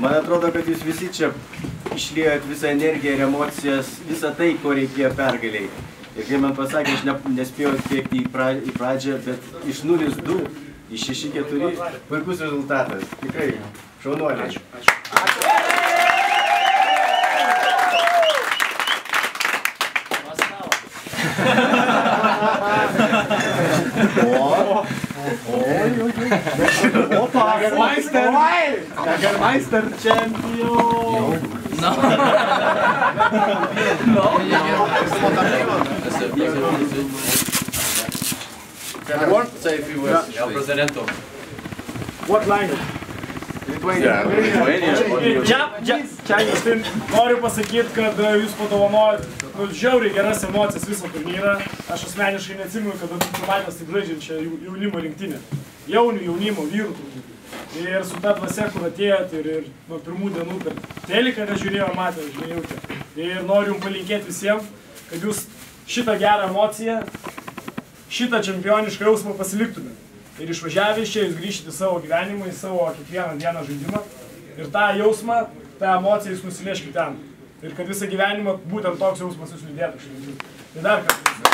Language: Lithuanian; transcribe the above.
Man atrodo, kad jūs visi čia išliejot visą energiją ir emocijas, visą tai, ko reikėjo pergaliai. Ir kai man pasakė, aš nespėjau atbėgti į pradžią, bet iš 0-2 į 6-4 puikus rezultatas. Tikrai, šaunuoliai. Opa, Jagermeister Champion! No. Say a few words. El Presidente. What language? Noriu pasakyti, kad jūs padovanojot žiauriai geras emocijas visą turnyrą. Aš asmeniškai neatsimenu, kad būtų matęs taip žaidžiančią jaunimo rinktinę. Jaunimo, vyrų turbūt. Ir su ta dvasia, kur atėjot ir nuo pirmų dienų per teliką nežiūrėjau, matė, žinėjau. Ir noriu jums palinkėti visiems, kad jūs šitą gerą emociją, šitą čempionišką jausmą pasiliktumėte. Ir išvažiavę iš čia jūs grįžite į savo gyvenimą, į savo kiekvieną dieną žaidimą. Ir tą jausmą, tą emociją jūs nusilėškite ten. Ir kad visą gyvenimą būtent toks jausmas jūs lydėtų. Tai dar kartą.